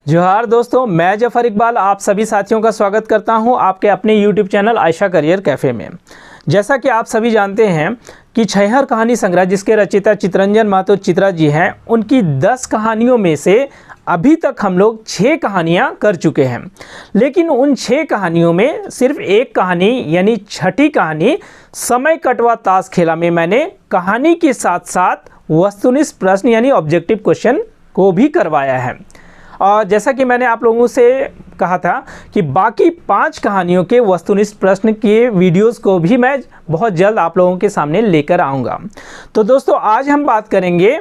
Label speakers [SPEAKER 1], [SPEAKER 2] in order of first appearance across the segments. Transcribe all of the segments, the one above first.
[SPEAKER 1] जोहार दोस्तों, मैं जफर इकबाल आप सभी साथियों का स्वागत करता हूं आपके अपने YouTube channel Ayesha career cafe में। जैसा कि आप सभी जानते हैं कि छैहर कहानी संग्रह जिसके रचयिता चितरंजन महतो चित्रा जी हैं, उनकी 10 कहानियों में से अभी तक हम लोग 6 कहानियां कर चुके हैं। लेकिन उन 6 कहानियों में सिर्फ एक कहानी यानी छठी कहानी समय कटवा ताश खेला में मैंने कहानी के साथ साथ वस्तुनिष्ठ प्रश्न यानी ऑब्जेक्टिव क्वेश्चन को भी करवाया है। और जैसा कि मैंने आप लोगों से कहा था कि बाकी 5 कहानियों के वस्तुनिष्ठ प्रश्न के वीडियोस को भी मैं बहुत जल्द आप लोगों के सामने लेकर आऊँगा। तो दोस्तों, आज हम बात करेंगे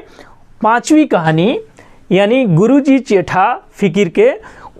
[SPEAKER 1] 5वीं कहानी यानी गुरुजी चेठा फ़कीर के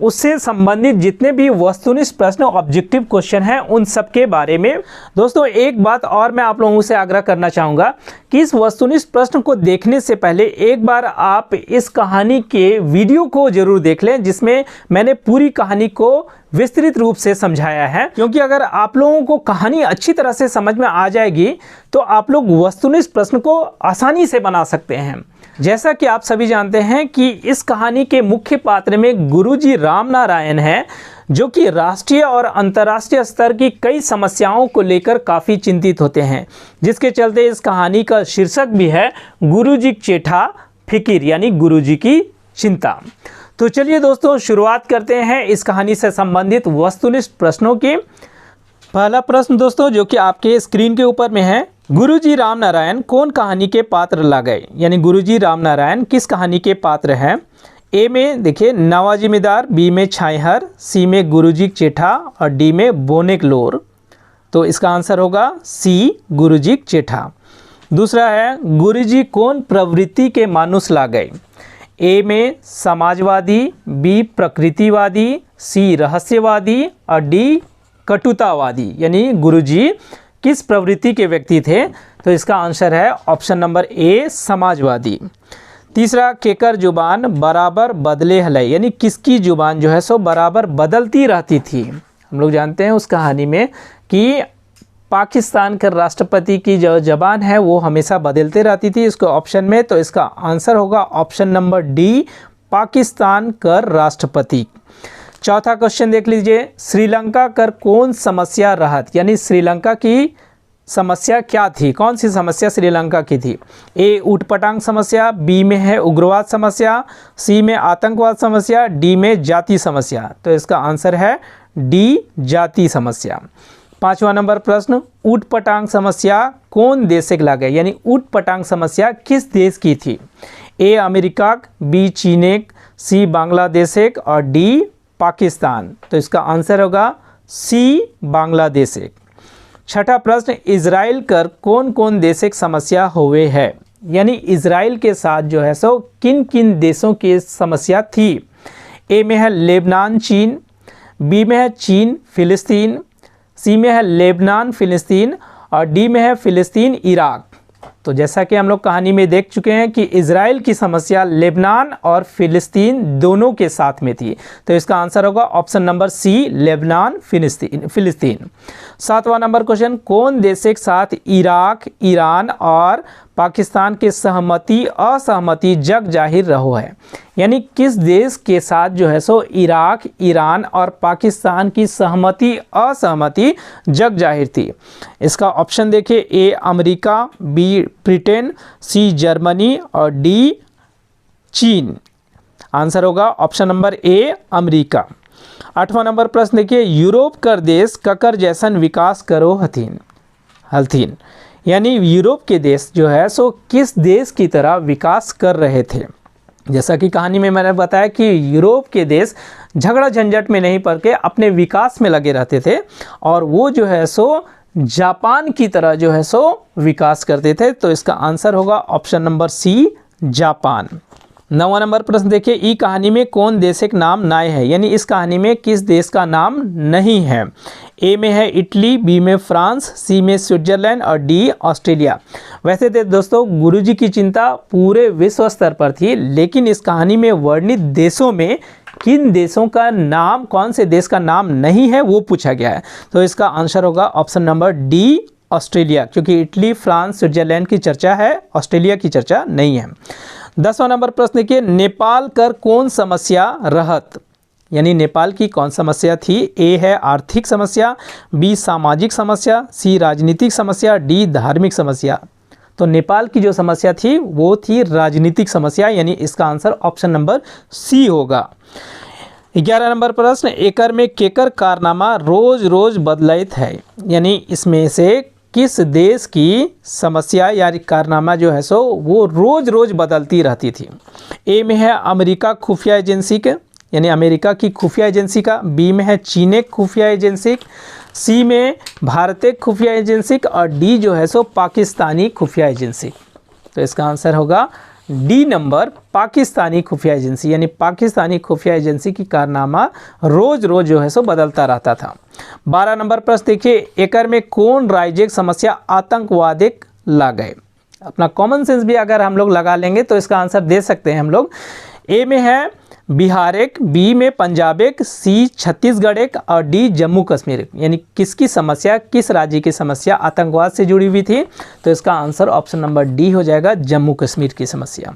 [SPEAKER 1] उससे संबंधित जितने भी वस्तुनिष्ठ प्रश्न ऑब्जेक्टिव क्वेश्चन हैं उन सब के बारे में। दोस्तों, एक बात और मैं आप लोगों से आग्रह करना चाहूँगा कि इस वस्तुनिष्ठ प्रश्न को देखने से पहले एक बार आप इस कहानी के वीडियो को ज़रूर देख लें, जिसमें मैंने पूरी कहानी को विस्तृत रूप से समझाया है। क्योंकि अगर आप लोगों को कहानी अच्छी तरह से समझ में आ जाएगी तो आप लोग वस्तुनिष्ठ प्रश्न को आसानी से बना सकते हैं। जैसा कि आप सभी जानते हैं कि इस कहानी के मुख्य पात्र में गुरुजी रामनारायण हैं, जो कि राष्ट्रीय और अंतर्राष्ट्रीय स्तर की कई समस्याओं को लेकर काफ़ी चिंतित होते हैं, जिसके चलते इस कहानी का शीर्षक भी है गुरुजी चेठा फ़कीर यानी गुरुजी की चिंता। तो चलिए दोस्तों, शुरुआत करते हैं इस कहानी से संबंधित वस्तुनिष्ठ प्रश्नों की। पहला प्रश्न दोस्तों, जो कि आपके स्क्रीन के ऊपर में है, गुरुजी रामनारायण कौन कहानी के पात्र लागे? यानी गुरुजी रामनारायण किस कहानी के पात्र हैं? ए में देखिए नवा जिम्मेदार, बी में छैहर, सी में गुरुजी चेठा और डी में बोनेकलोर। तो इसका आंसर होगा सी गुरुजी चेठा। दूसरा है, गुरुजी कौन प्रवृत्ति के मानुष लागे? ए में समाजवादी, बी प्रकृतिवादी, सी रहस्यवादी और डी कटुतावादी। यानी गुरुजी किस प्रवृत्ति के व्यक्ति थे? तो इसका आंसर है ऑप्शन नंबर ए समाजवादी। तीसरा, केकर जुबान बराबर बदले हलई, यानी किसकी जुबान जो है सो बराबर बदलती रहती थी? हम लोग जानते हैं उस कहानी में कि पाकिस्तान के राष्ट्रपति की जो जबान है वो हमेशा बदलते रहती थी इसको ऑप्शन में। तो इसका आंसर होगा ऑप्शन नंबर डी पाकिस्तान कर राष्ट्रपति। चौथा क्वेश्चन देख लीजिए, श्रीलंका कर कौन समस्या रहत? यानी श्रीलंका की समस्या क्या थी? कौन सी समस्या श्रीलंका की थी? ए ऊटपटांग समस्या, बी में है उग्रवाद समस्या, सी में आतंकवाद समस्या, डी में जाति समस्या। तो इसका आंसर है डी जाति समस्या। 5वां नंबर प्रश्न, ऊटपटांग समस्या कौन देश से लागे? यानी ऊटपटांग समस्या किस देश की थी? ए अमेरिका, बी चीन, सी बांग्लादेश और डी पाकिस्तान। तो इसका आंसर होगा सी बांग्लादेश। छठा प्रश्न, इजराइल कर कौन कौन देशिक समस्या हुए है? यानी इजराइल के साथ जो है सो किन किन देशों की समस्या थी? ए में है लेबनान चीन, बी में है चीन फिलिस्तीन, सी में है लेबनान फिलिस्तीन और डी में है फिलिस्तीन इराक। तो जैसा कि हम लोग कहानी में देख चुके हैं कि इजराइल की समस्या लेबनान और फिलिस्तीन दोनों के साथ में थी। तो इसका आंसर होगा ऑप्शन नंबर सी लेबनान फिलिस्तीन। 7वां नंबर क्वेश्चन, कौन देश के साथ इराक, ईरान और पाकिस्तान के सहमति असहमति जग जाहिर रहो है? यानी किस देश के साथ जो है सो इराक, ईरान और पाकिस्तान की सहमति असहमति जग जाहिर थी? इसका ऑप्शन देखिए, A America, B Britain, C Germany और डी चीन। आंसर होगा ऑप्शन नंबर ए अमेरिका। 8वां नंबर प्रश्न देखिए, यूरोप कर देश ककर जैसन विकास करो हलथीन? यानी यूरोप के देश जो है सो किस देश की तरह विकास कर रहे थे? जैसा कि कहानी में मैंने बताया कि यूरोप के देश झगड़ा झंझट में नहीं पड़ के अपने विकास में लगे रहते थे और वो जो है सो जापान की तरह जो है सो विकास करते थे। तो इसका आंसर होगा ऑप्शन नंबर सी जापान। 9वां नंबर प्रश्न देखिए, ई कहानी में कौन देश एक नाम नाय है? यानी इस कहानी में किस देश का नाम नहीं है? ए में है इटली, बी में फ्रांस, सी में स्विट्जरलैंड और डी ऑस्ट्रेलिया। वैसे तो दोस्तों, गुरुजी की चिंता पूरे विश्व स्तर पर थी, लेकिन इस कहानी में वर्णित देशों में किन देशों का नाम, कौन से देश का नाम नहीं है वो पूछा गया है। तो इसका आंसर होगा ऑप्शन नंबर डी ऑस्ट्रेलिया, क्योंकि इटली, फ्रांस, स्विट्जरलैंड की चर्चा है, ऑस्ट्रेलिया की चर्चा नहीं है। 10वां नंबर प्रश्न देखिए, नेपाल कर कौन समस्या रहत, यानी नेपाल की कौन समस्या थी। ए है आर्थिक समस्या, बी सामाजिक समस्या, सी राजनीतिक समस्या, डी धार्मिक समस्या। तो नेपाल की जो समस्या थी वो थी राजनीतिक समस्या, यानी इसका आंसर ऑप्शन नंबर सी होगा। 11 नंबर प्रश्न, एकर में केकर कारनामा रोज रोज बदलैत है, यानी इसमें से किस देश की समस्या या कारनामा जो है सो वो रोज रोज बदलती रहती थी। ए में है अमेरिका खुफिया एजेंसी के, यानी अमेरिका की खुफिया एजेंसी का, बी में है चीने खुफिया एजेंसी, सी में भारतीय खुफिया एजेंसी और डी जो है सो पाकिस्तानी खुफिया एजेंसी। तो इसका आंसर होगा डी नंबर, पाकिस्तानी खुफिया एजेंसी, यानी पाकिस्तानी खुफिया एजेंसी की कारनामा रोज रोज जो है सो बदलता रहता था। 12 नंबर प्रश्न देखिए, एकर में कौन राज्य समस्या आतंकवादिक ला गए। अपना कॉमन सेंस भी अगर हम लोग लगा लेंगे तो इसका आंसर दे सकते हैं हम लोग। ए में है बिहार एक, बी में पंजाब एक, सी छत्तीसगढ़ एक और डी जम्मू कश्मीर एक, यानी किसकी समस्या, किस राज्य की समस्या आतंकवाद से जुड़ी हुई थी। तो इसका आंसर ऑप्शन नंबर डी हो जाएगा, जम्मू कश्मीर की समस्या।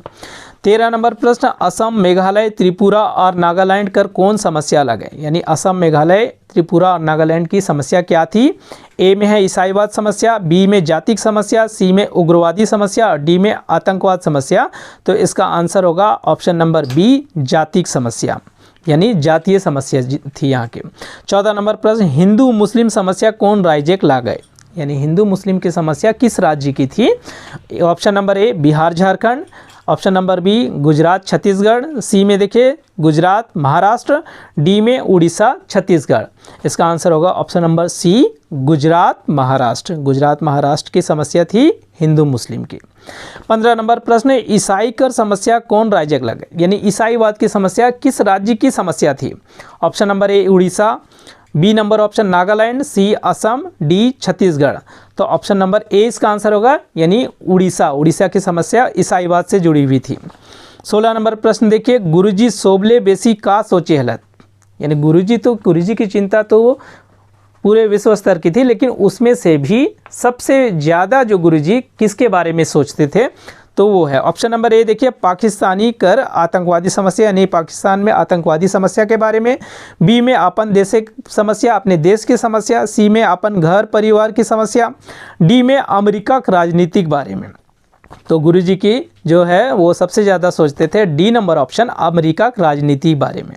[SPEAKER 1] 13 नंबर प्रश्न, असम मेघालय त्रिपुरा और नागालैंड कर कौन समस्या लगे, यानी असम मेघालय त्रिपुरा और नागालैंड की समस्या क्या थी। ए में है ईसाईवाद समस्या, बी में जातिक समस्या, सी में उग्रवादी समस्या और डी में आतंकवाद समस्या। तो इसका आंसर होगा ऑप्शन नंबर बी, जातिक समस्या, यानी जातीय समस्या थी यहाँ के। 14 नंबर प्रश्न, हिंदू मुस्लिम समस्या कौन राज्य ला गए, यानी हिंदू मुस्लिम की समस्या किस राज्य की थी। Option number A Bihar Jharkhand, option number B Gujarat Chhattisgarh, C में देखिए गुजरात महाराष्ट्र, डी में उड़ीसा छत्तीसगढ़। इसका आंसर होगा option number C, Gujarat Maharashtra. Gujarat Maharashtra की समस्या थी हिंदू मुस्लिम की। 15 नंबर प्रश्न, ईसाई कर समस्या कौन राज्य लगे, यानी ईसाईवाद की समस्या किस राज्य की समस्या थी। Option number A Orissa, B number option Nagaland, C Assam, D Chhattisgarh. तो ऑप्शन नंबर ए इसका आंसर होगा, यानी उड़ीसा। उड़ीसा की समस्या ईसाईवाद से जुड़ी हुई थी। 16 नंबर प्रश्न देखिए, गुरुजी सोबले बेसी का सोचे हलत, यानी गुरुजी की चिंता तो पूरे विश्व स्तर की थी, लेकिन उसमें से भी सबसे ज़्यादा जो गुरुजी किसके बारे में सोचते थे तो वो है ऑप्शन नंबर ए देखिए पाकिस्तानी कर आतंकवादी समस्या, यानी पाकिस्तान में आतंकवादी समस्या के बारे में, बी में अपन देश समस्या, अपने देश की समस्या, सी में अपन घर परिवार की समस्या, डी में अमेरिका के राजनीतिक बारे में। तो गुरुजी की जो है वो सबसे ज़्यादा सोचते थे डी नंबर ऑप्शन, अमेरिका के राजनीति बारे में।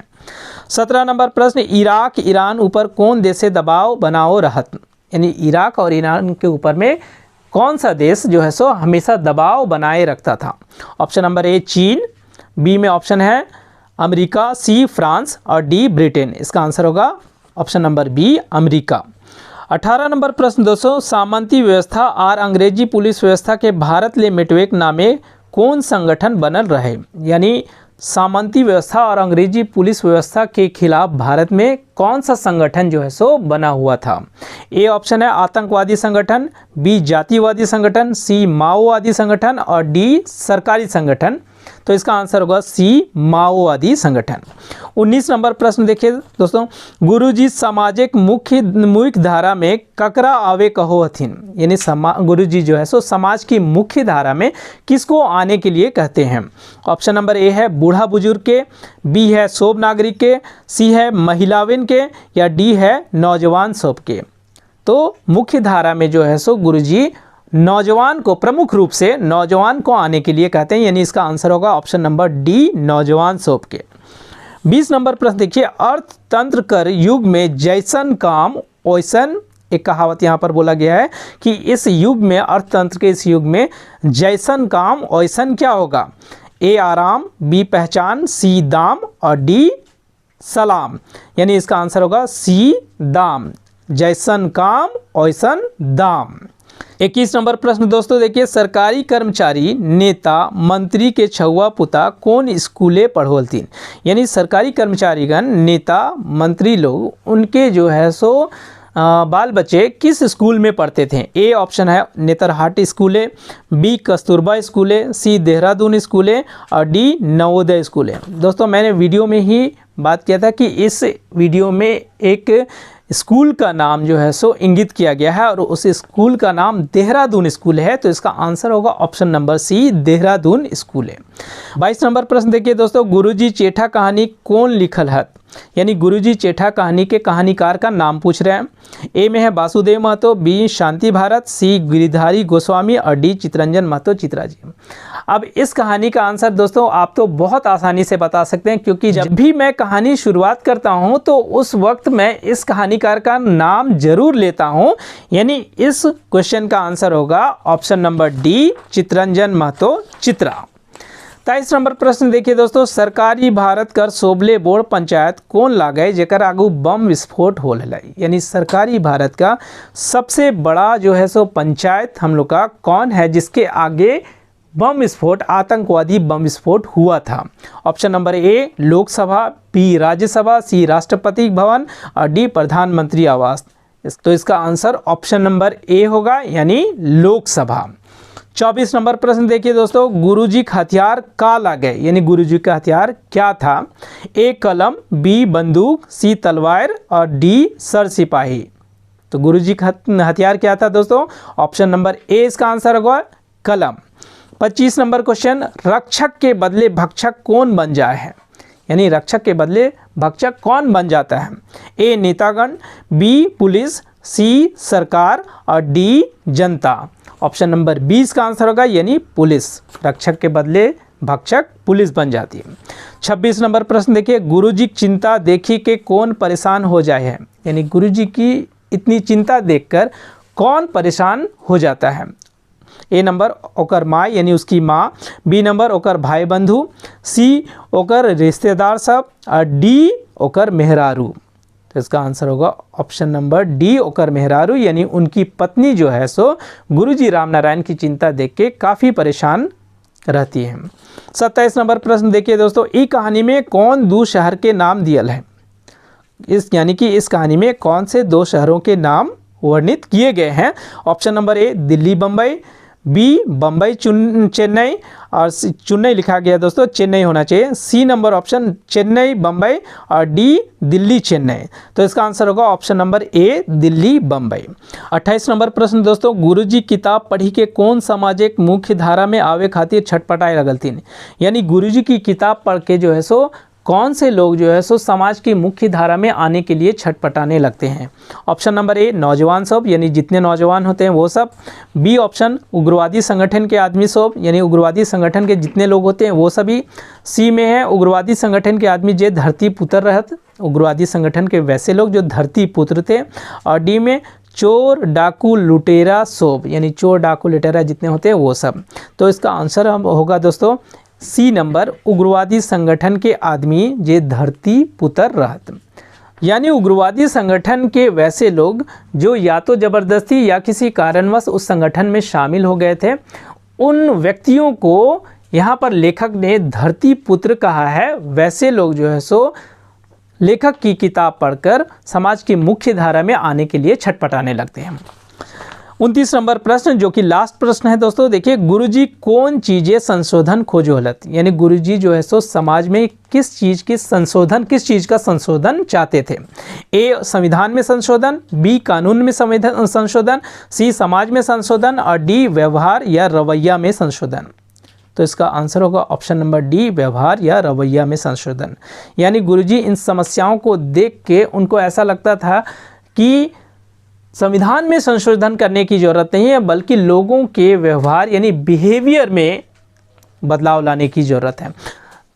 [SPEAKER 1] 17 नंबर प्रश्न, इराक ईरान ऊपर कौन देश से दबाव बनाओ रहत, यानी इराक और ईरान के ऊपर में कौन सा देश जो है सो हमेशा दबाव बनाए रखता था। ऑप्शन नंबर ए चीन, बी में ऑप्शन है अमेरिका, सी फ्रांस और डी ब्रिटेन। इसका आंसर होगा option number B, America. 18 number प्रश्न दोस्तों, सामंती व्यवस्था और अंग्रेजी पुलिस व्यवस्था के भारत ले मिटवेक नामे कौन संगठन बनल रहे, यानी सामंती व्यवस्था और अंग्रेजी पुलिस व्यवस्था के खिलाफ भारत में कौन सा संगठन जो है सो बना हुआ था। ए ऑप्शन है आतंकवादी संगठन, बी जातिवादी संगठन, सी माओवादी संगठन और डी सरकारी संगठन। तो इसका आंसर होगा सी, माओवादी संगठन। 19 नंबर प्रश्न देखिए दोस्तों, गुरुजी सामाजिक मुख्य धारा में ककरा आवे कहो हथिन, यानी गुरुजी जो है सो समाज की मुख्य धारा में किसको आने के लिए कहते हैं। ऑप्शन नंबर ए है बूढ़ा बुजुर्ग के, बी है सोब नागरिक के, सी है महिलाविन के या डी है नौजवान सब के। तो मुख्य धारा में जो है सो गुरुजी नौजवान को, प्रमुख रूप से नौजवान को आने के लिए कहते हैं, यानी इसका आंसर होगा ऑप्शन नंबर डी, नौजवान सोप के। 20 नंबर प्रश्न देखिए, अर्थतंत्र कर युग में जैसन काम वैसन, एक कहावत यहाँ पर बोला गया है कि इस युग में, अर्थतंत्र के इस युग में जैसन काम वैसन क्या होगा। ए आराम, बी पहचान, सी दाम और डी सलाम, यानी इसका आंसर होगा सी, दाम। जैसन काम वैसन दाम। 21 नंबर प्रश्न दोस्तों देखिए, सरकारी कर्मचारी नेता मंत्री के छुआ पुता कौन स्कूले पढ़ोलतीन, यानी सरकारी कर्मचारीगण नेता मंत्री लोग उनके जो है सो बाल बच्चे किस स्कूल में पढ़ते थे। ए ऑप्शन है नेतरहाट स्कूले, बी कस्तूरबा स्कूले, सी देहरादून स्कूले और डी नवोदय स्कूले। दोस्तों मैंने वीडियो में ही बात किया था कि इस वीडियो में एक स्कूल का नाम जो है सो इंगित किया गया है और उस स्कूल का नाम देहरादून स्कूल है। तो इसका आंसर होगा option number C, Dehradun school है। 22 नंबर प्रश्न देखिए दोस्तों, गुरुजी चेठा कहानी कौन लिखल है? यानी गुरुजी चेठा कहानी के कहानीकार का नाम पूछ रहे हैं। ए में है वासुदेव महतो, बी शांति भारत, सी गिरिधारी गोस्वामी और डी चितरंजन महतो चित्रा जी। अब इस कहानी का आंसर दोस्तों आप तो बहुत आसानी से बता सकते हैं, क्योंकि जब भी मैं कहानी शुरुआत करता हूं तो उस वक्त मैं इस कहानीकार का नाम जरूर लेता हूं। यानी इस क्वेश्चन का आंसर होगा option number D, Chittaranjan Mahato Chitra. 23 number प्रश्न देखिए दोस्तों, सरकारी भारत कर सोबले बोर्ड पंचायत कौन लागे जेकर आगू बम विस्फोट हो ललाई? यानी सरकारी भारत का सबसे बड़ा जो है सो पंचायत हम लोग का कौन है जिसके आगे बम विस्फोट, आतंकवादी बम विस्फोट हुआ था? Option number A Lok Sabha, B Rajya Sabha, C Rashtrapati Bhavan और डी प्रधानमंत्री आवास। तो इसका आंसर ऑप्शन नंबर ए होगा, यानी लोकसभा। 24 नंबर प्रश्न देखिए दोस्तों, गुरुजी का हथियार का लागे? यानी गुरुजी का हथियार क्या था? ए कलम, बी बंदूक, सी तलवार और डी सर सिपाही। तो गुरुजी का हथियार क्या था दोस्तों? ऑप्शन नंबर ए इसका आंसर होगा कलम। 25 नंबर क्वेश्चन, रक्षक के बदले भक्षक कौन बन जाए है? यानी रक्षक के बदले भक्षक कौन बन जाता है? ए नेतागण, बी पुलिस, सी सरकार और डी जनता। ऑप्शन नंबर 20 का आंसर होगा, यानी पुलिस। रक्षक के बदले भक्षक पुलिस बन जाती है। 26 नंबर प्रश्न देखिए, गुरुजी की चिंता देखी के कौन परेशान हो जाए है? यानी गुरुजी की इतनी चिंता देखकर कौन परेशान हो जाता है? ए नंबर ओकर माँ यानी उसकी माँ, बी नंबर ओकर भाई बंधु, सी ओकर रिश्तेदार सब और डी ओकर मेहरारू। तो इसका आंसर होगा ऑप्शन नंबर डी ओकर मेहरारू, यानी उनकी पत्नी जो है सो गुरुजी रामनारायण की चिंता देख के काफ़ी परेशान रहती है। 27 नंबर प्रश्न देखिए दोस्तों, ई कहानी में कौन दो शहर के नाम दियल है? यानी कि इस कहानी में कौन से दो शहरों के नाम वर्णित किए गए हैं? Option number A Delhi Bombay, B Bombay Chennai और चेन्नई लिखा गया दोस्तों, चेन्नई होना चाहिए। C number option Chennai Bombay और डी दिल्ली चेन्नई। तो इसका आंसर होगा option number A Delhi Bombay. 28 number प्रश्न दोस्तों, गुरुजी किताब पढ़ी के कौन सामाजिक मुख्य धारा में आवे खातिर छटपटाए लगल थी? यानी गुरुजी की किताब पढ़ के जो है सो कौन से लोग जो है सो समाज की मुख्य धारा में आने के लिए छटपटाने लगते हैं? ऑप्शन नंबर ए नौजवान सब, यानी जितने नौजवान होते हैं वो सब। बी ऑप्शन उग्रवादी संगठन के आदमी सब, यानी उग्रवादी संगठन के जितने लोग होते हैं वो सभी। सी में है उग्रवादी संगठन के आदमी जे धरती पुत्र रहत, उग्रवादी संगठन के वैसे लोग जो धरती पुत्र थे। और डी में चोर डाकू लुटेरा सोब, यानी चोर डाकू लुटेरा जितने होते हैं वो सब। तो इसका आंसर होगा दोस्तों सी नंबर उग्रवादी संगठन के आदमी जे धरती पुत्र रहत। यानी उग्रवादी संगठन के वैसे लोग जो या तो ज़बरदस्ती या किसी कारणवश उस संगठन में शामिल हो गए थे, उन व्यक्तियों को यहाँ पर लेखक ने धरती पुत्र कहा है। वैसे लोग जो है सो लेखक की किताब पढ़कर समाज की मुख्य धारा में आने के लिए छटपटाने लगते हैं। 29 नंबर प्रश्न जो कि लास्ट प्रश्न है दोस्तों, देखिए गुरुजी कौन चीज़ें संशोधन खोजो हलत? यानी गुरुजी जो है सो समाज में किस चीज़ का संशोधन चाहते थे? ए संविधान में संशोधन, बी कानून में संशोधन, सी समाज में संशोधन और डी व्यवहार या रवैया में संशोधन। तो इसका आंसर होगा ऑप्शन नंबर डी व्यवहार या रवैया में संशोधन। यानी गुरुजी इन समस्याओं को देख के उनको ऐसा लगता था कि संविधान में संशोधन करने की ज़रूरत नहीं है, बल्कि लोगों के व्यवहार यानी बिहेवियर में बदलाव लाने की ज़रूरत है।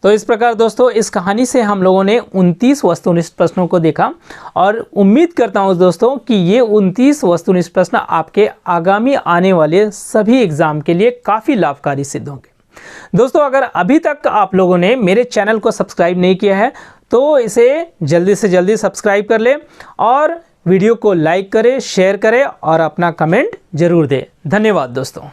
[SPEAKER 1] तो इस प्रकार दोस्तों इस कहानी से हम लोगों ने 29 वस्तुनिष्ठ प्रश्नों को देखा और उम्मीद करता हूं दोस्तों कि ये 29 वस्तुनिष्ठ प्रश्न आपके आगामी आने वाले सभी एग्ज़ाम के लिए काफ़ी लाभकारी सिद्ध होंगे। दोस्तों अगर अभी तक आप लोगों ने मेरे चैनल को सब्सक्राइब नहीं किया है तो इसे जल्दी से जल्दी सब्सक्राइब कर लें और वीडियो को लाइक करें, शेयर करें और अपना कमेंट जरूर दें। धन्यवाद दोस्तों।